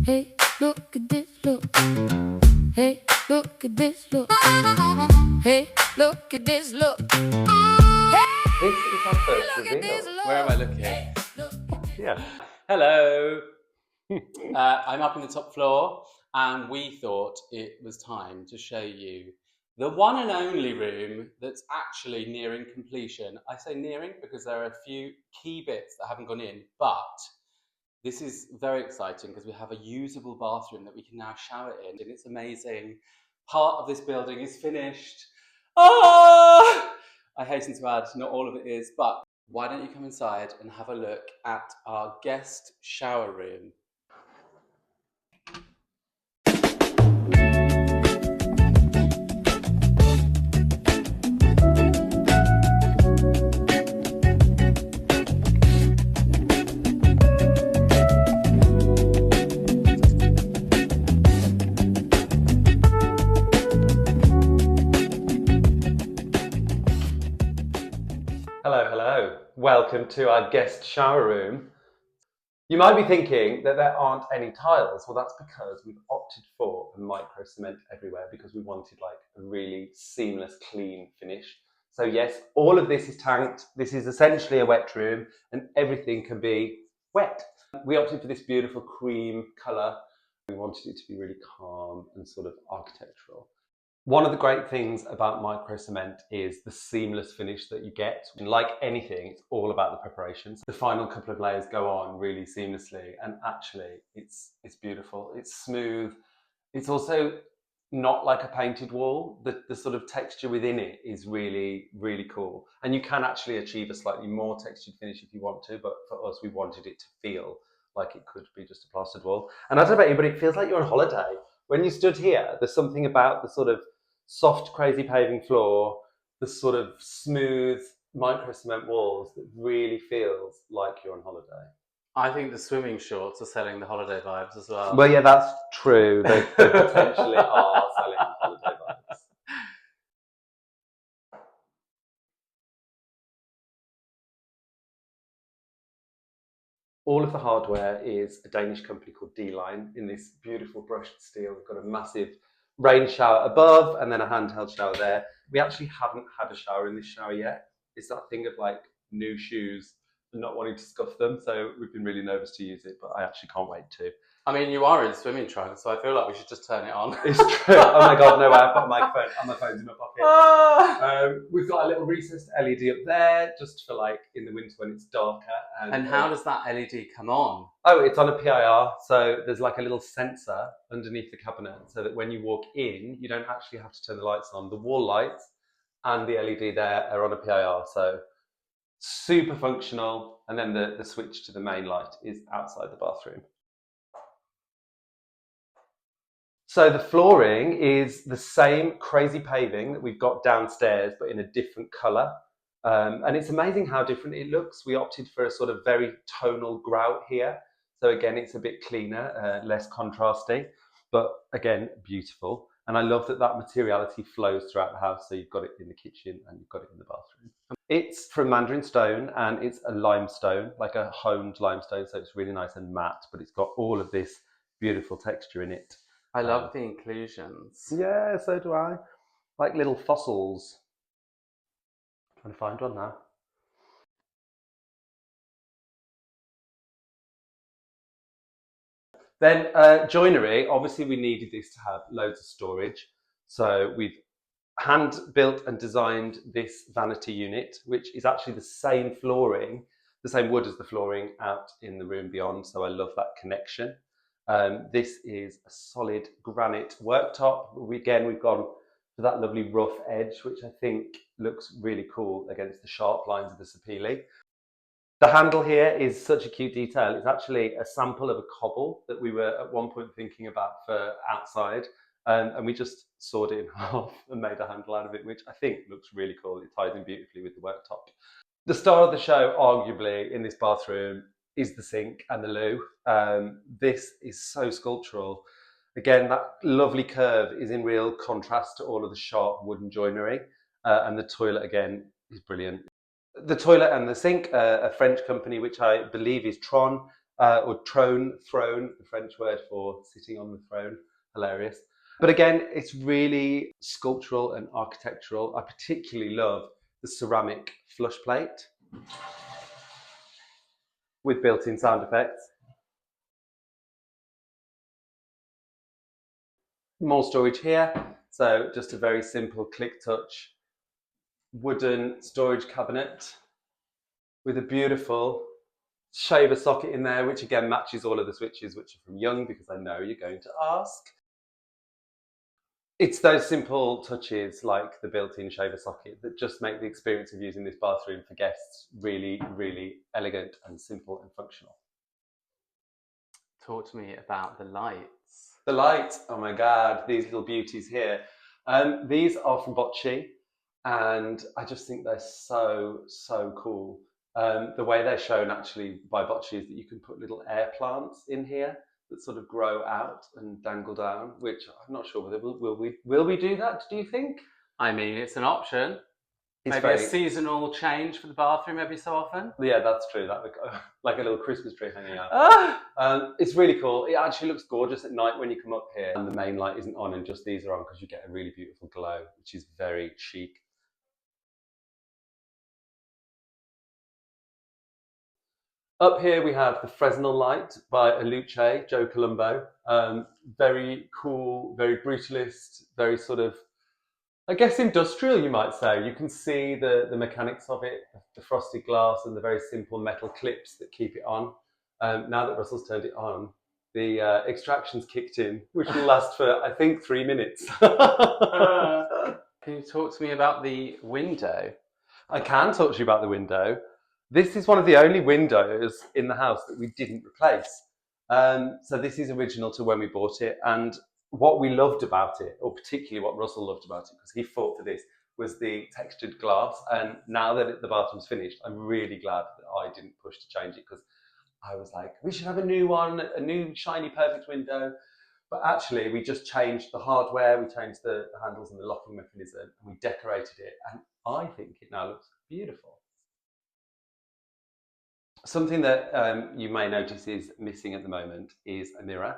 Hey, look at this, look. Hey, look at this, look. Hey, look at this, look. This is our first Look at this, reveal. look. Where am I looking? Hey, look. Yeah. Hello. I'm up in the top floor, and we thought it was time to show you the one and only room that's actually nearing completion. I say nearing because there are a few key bits that haven't gone in, but this is very exciting because we have a usable bathroom that we can now shower in, and it's amazing. Part of this building is finished. Ah! I hasten to add, not all of it is, but why don't you come inside and have a look at our guest shower room? Hello, hello. Welcome to our guest shower room. You might be thinking that there aren't any tiles. Well, that's because we've opted for a micro cement everywhere because we wanted like a really seamless, clean finish. So yes, all of this is tanked. This is essentially a wet room and everything can be wet. We opted for this beautiful cream colour. We wanted it to be really calm and sort of architectural. One of the great things about micro cement is the seamless finish that you get. And like anything, it's all about the preparations. The final couple of layers go on really seamlessly, and actually it's beautiful. It's smooth. It's also not like a painted wall. The sort of texture within it is really, really cool. And you can actually achieve a slightly more textured finish if you want to, but for us, we wanted it to feel like it could be just a plastered wall. And I don't know about you, but it feels like you're on holiday. When you stood here, there's something about the sort of soft, crazy paving floor, the sort of smooth micro cement walls that really feels like you're on holiday. I think the swimming shorts are selling the holiday vibes as well. Well, yeah, that's true. They potentially are selling holiday vibes. All of the hardware is a Danish company called D-Line in this beautiful brushed steel. We've got a massive rain shower above and then a handheld shower there. We actually haven't had a shower in this shower yet. It's that thing of like new shoes and not wanting to scuff them. So we've been really nervous to use it, but I actually can't wait to. I mean, you are in swimming trunks, so I feel like we should just turn it on. It's true. Oh my God, no way. I've got a microphone and my phone's in my pocket. We've got a little recessed LED up there just for like in the winter when it's darker. And how does that LED come on? Oh, it's on a PIR. So there's like a little sensor underneath the cabinet so that when you walk in, you don't actually have to turn the lights on. The wall lights and the LED there are on a PIR. So super functional. And then the switch to the main light is outside the bathroom. So the flooring is the same crazy paving that we've got downstairs, but in a different colour. And it's amazing how different it looks. We opted for a sort of very tonal grout here. So again, it's a bit cleaner, less contrasty, but again, beautiful. And I love that that materiality flows throughout the house. So you've got it in the kitchen and you've got it in the bathroom. It's from Mandarin stone and it's a limestone, like a honed limestone. So it's really nice and matte, but it's got all of this beautiful texture in it. I love the inclusions. Yeah, so do I. Like little fossils. Trying to find one now. Then joinery, obviously we needed this to have loads of storage. So we've hand built and designed this vanity unit, which is actually the same flooring, the same wood as the flooring out in the room beyond. So I love that connection. This is a solid granite worktop. Again, we've gone for that lovely rough edge, which I think looks really cool against the sharp lines of the sapele. The handle here is such a cute detail. It's actually a sample of a cobble that we were at one point thinking about for outside. And we just sawed it in half and made a handle out of it, which I think looks really cool. It ties in beautifully with the worktop. The star of the show, arguably, in this bathroom is the sink and the loo. This is so sculptural. Again, that lovely curve is in real contrast to all of the sharp wooden joinery. And the toilet, again, is brilliant. The toilet and the sink, a French company, which I believe is Tron, or throne, the French word for sitting on the throne. Hilarious. But again, it's really sculptural and architectural. I particularly love the ceramic flush plate with built-in sound effects. More storage here. So just a very simple click touch wooden storage cabinet with a beautiful shaver socket in there, which again matches all of the switches, which are from Young, because I know you're going to ask. It's those simple touches like the built-in shaver socket that just make the experience of using this bathroom for guests really, really elegant and simple and functional. Talk to me about the lights. The lights, oh my God, these little beauties here. These are from Bocce, and I just think they're so, so cool. The way they're shown actually by Bocce is that you can put little air plants in here that sort of grow out and dangle down, which I'm not sure whether will we do that, do you think? I mean, it's an option. It's Maybe a seasonal change for the bathroom every so often. Yeah, that's true. That like a little Christmas tree hanging out. Ah! It's really cool. It actually looks gorgeous at night when you come up here and the main light isn't on and just these are on, because you get a really beautiful glow, which is very chic. Up here we have the Fresnel light by Aluce, Joe Colombo. Very cool, very brutalist, very sort of, I guess, industrial, you might say. You can see the mechanics of it, the frosted glass and the very simple metal clips that keep it on. Now that Russell's turned it on, the extraction's kicked in, which will last for, I think, 3 minutes. Can you talk to me about the window? I can talk to you about the window. This is one of the only windows in the house that we didn't replace. So this is original to when we bought it. And what we loved about it, or particularly what Russell loved about it, because he fought for this, was the textured glass. And now that the bathroom's finished, I'm really glad that I didn't push to change it, because I was like, we should have a new one, a new shiny perfect window. But actually, we just changed the hardware, we changed the handles and the locking mechanism, and we decorated it. And I think it now looks beautiful. Something that you may notice is missing at the moment is a mirror.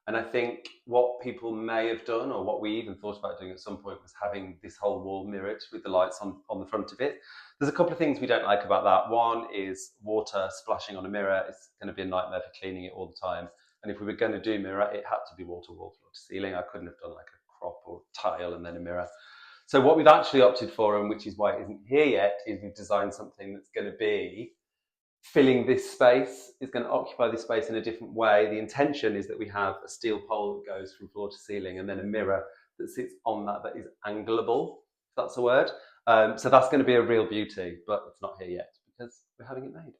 And I think what people may have done, or what we even thought about doing at some point, was having this whole wall mirrored with the lights on the front of it. There's a couple of things we don't like about that. One is water splashing on a mirror. It's going to be a nightmare for cleaning it all the time. And if we were going to do mirror, it had to be wall to wall, floor to ceiling. I couldn't have done like a crop or tile and then a mirror. So what we've actually opted for, and which is why it isn't here yet, is we've designed something that's going to be filling this space, is going to occupy this space in a different way. The intention is that we have a steel pole that goes from floor to ceiling, and then a mirror that sits on that is angleable, if that's a word. So that's going to be a real beauty, but it's not here yet because we're having it made.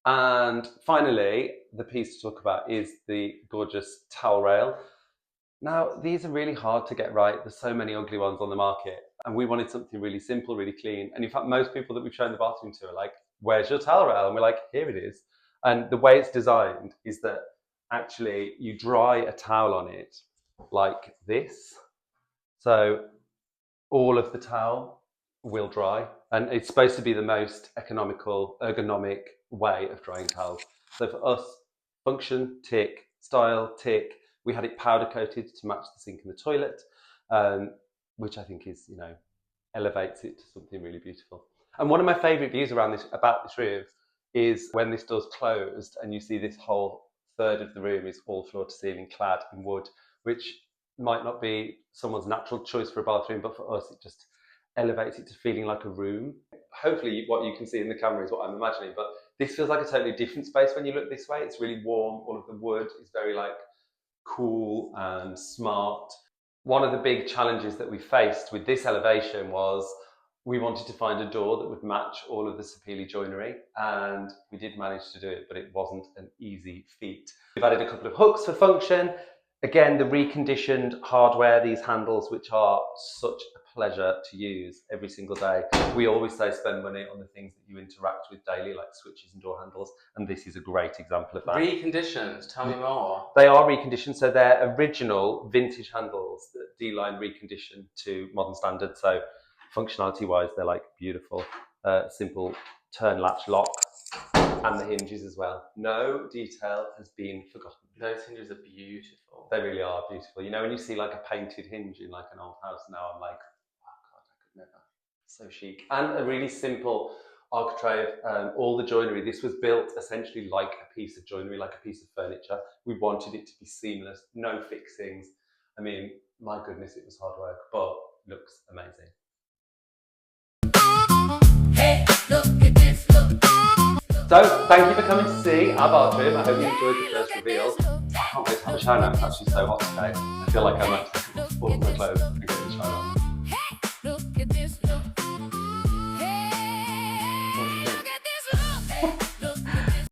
And finally, the piece to talk about is the gorgeous towel rail. Now, these are really hard to get right. There's so many ugly ones on the market, and we wanted something really simple, really clean. And in fact, most people that we've shown the bathroom to are like, where's your towel rail? And we're like, here it is. And the way it's designed is that actually you dry a towel on it like this. So all of the towel will dry, and it's supposed to be the most economical, ergonomic way of drying towels. So for us, function, tick, style, tick. We had it powder coated to match the sink in the toilet, which I think is, elevates it to something really beautiful. And one of my favourite views about this room is when this door's closed and you see this whole third of the room is all floor to ceiling clad in wood, which might not be someone's natural choice for a bathroom, but for us, it just elevates it to feeling like a room. Hopefully what you can see in the camera is what I'm imagining, but this feels like a totally different space when you look this way. It's really warm. All of the wood is very cool and smart. One of the big challenges that we faced with this elevation was we wanted to find a door that would match all of the Sapele joinery, and we did manage to do it, but it wasn't an easy feat. We've added a couple of hooks for function. Again, the reconditioned hardware, these handles, which are such a pleasure to use every single day. We always say spend money on the things that you interact with daily, like switches and door handles, and this is a great example of that. Reconditioned, tell me more. They are reconditioned, so they're original vintage handles that D-Line reconditioned to modern standards. So functionality-wise, they're beautiful, simple turn latch lock. And the hinges as well. No detail has been forgotten. Those hinges are beautiful. They really are beautiful. You know, when you see like a painted hinge in like an old house now, I'm like, oh God, I could never. So chic. And a really simple architrave, all the joinery. This was built essentially like a piece of joinery, like a piece of furniture. We wanted it to be seamless, no fixings. I mean, my goodness, it was hard work, but looks amazing. Hey, look at this, look. So, thank you for coming to see our bathroom. I hope you enjoyed the first reveal. I can't wait to have a shower now. It's actually so hot today. I feel like I'm actually putting all my clothes and getting the shower on.